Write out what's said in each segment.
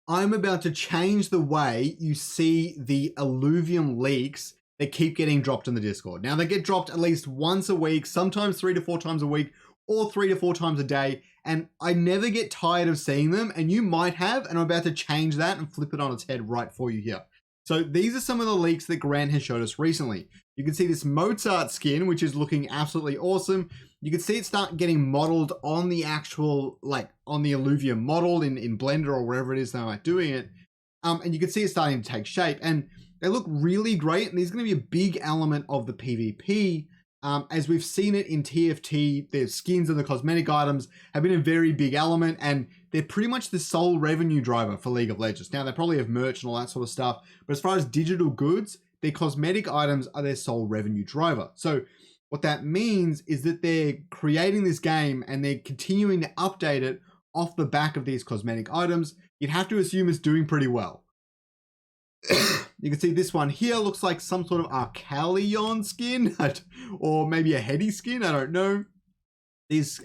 I'm about to change the way you see the Illuvium leaks that keep getting dropped in the Discord. Now, they get dropped at least once a week, sometimes 3 to 4 times a week, or 3 to 4 times a day, and I never get tired of seeing them, and you might have, and I'm about to change that and flip it on its head right for you here. So these are some of the leaks that Grant has showed us recently. You can see this Mozart skin, which is looking absolutely awesome. You can see it start getting modeled on the actual, like on the Illuvium model in Blender or wherever it is they're like doing it. And you can see it starting to take shape, and they look really great. And there's going to be a big element of the PvP. As we've seen it in TFT, the skins and the cosmetic items have been a very big element, and they're pretty much the sole revenue driver for League of Legends. Now, they probably have merch and all that sort of stuff, but as far as digital goods, their cosmetic items are their sole revenue driver. So what that means is that they're creating this game and they're continuing to update it off the back of these cosmetic items. You'd have to assume it's doing pretty well. You can see this one here looks like some sort of Arcalion skin, or maybe a Heady skin, I don't know. These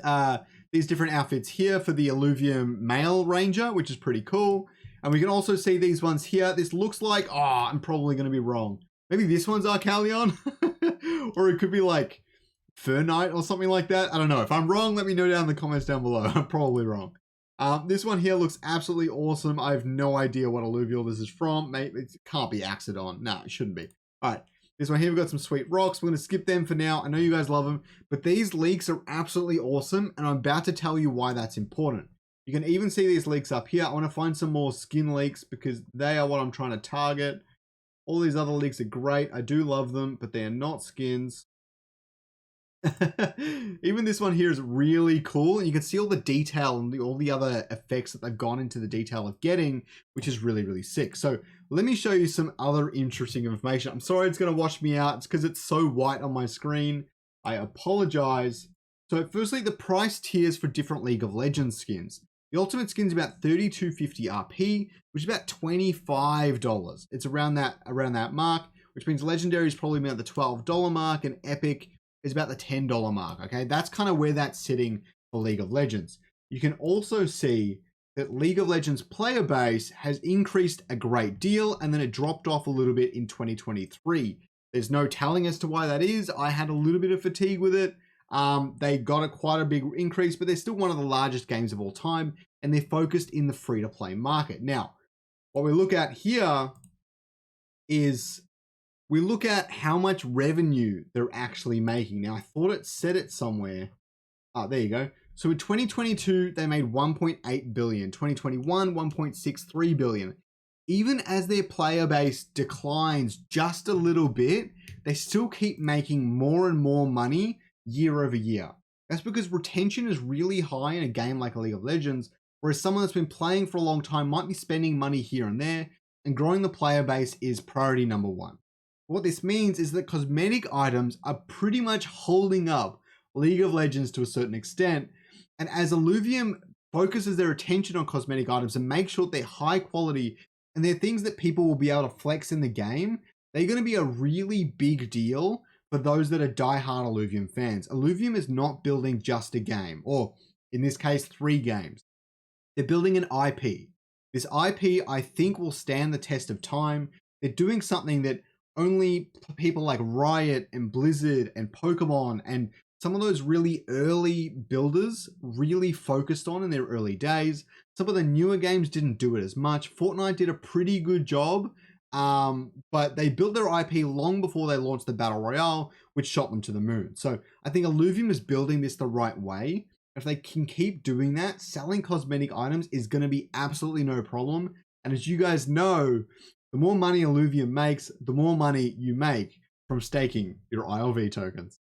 different outfits here for the Illuvium male ranger, which is pretty cool. And we can also see these ones here. This looks like, oh, I'm probably going to be wrong. Maybe this one's Arcalion, or it could be like Fur Knight or something like that. I don't know. If I'm wrong, let me know down in the comments down below. I'm probably wrong. This one here looks absolutely awesome. I have no idea what Illuvium this is from. Maybe it can't be Axodon. No, it shouldn't be. All right, this one here, we've got some sweet rocks. We're going to skip them for now. I know you guys love them, but these leaks are absolutely awesome, and I'm about to tell you why that's important. You can even see these leaks up here. I want to find some more skin leaks because they are what I'm trying to target. All these other leaks are great. I do love them, but they are not skins. Even this one here is really cool, and you can see all the detail and all the other effects that they've gone into the detail of getting, which is really, really sick. So let me show you some other interesting information. I'm sorry it's going to wash me out. It's because it's so white on my screen. I apologize. So firstly, the price tiers for different League of Legends skins. The ultimate skin is about $32.50 RP, which is about $25. It's around that mark, which means legendary is probably about the $12 mark, and epic is about the $10 mark. Okay, that's kind of where that's sitting for League of Legends. You can also see that League of Legends player base has increased a great deal, and then it dropped off a little bit in 2023. There's no telling as to why that is. I had a little bit of fatigue with it. They got quite a big increase, but they're still one of the largest games of all time, and they're focused in the free-to-play market. Now, what we look at here is we look at how much revenue they're actually making. Now, I thought it said it somewhere. There you go. So in 2022, they made 1.8 billion. 2021, 1.63 billion. Even as their player base declines just a little bit, they still keep making more and more money year over year. That's because retention is really high in a game like a League of Legends, whereas someone that's been playing for a long time might be spending money here and there, and growing the player base is priority number one. What this means is that cosmetic items are pretty much holding up League of Legends to a certain extent. And as Illuvium focuses their attention on cosmetic items and make sure they're high quality and they're things that people will be able to flex in the game, they're going to be a really big deal for those that are diehard Illuvium fans. Illuvium is not building just a game, or in this case, 3 games. They're building an IP. This IP, I think, will stand the test of time. They're doing something that only people like Riot and Blizzard and Pokemon and some of those really early builders really focused on in their early days. Some of the newer games didn't do it as much. Fortnite did a pretty good job, but they built their IP long before they launched the Battle Royale, which shot them to the moon. So I think Illuvium is building this the right way. If they can keep doing that, selling cosmetic items is going to be absolutely no problem. And as you guys know, the more money Illuvium makes, the more money you make from staking your ILV tokens.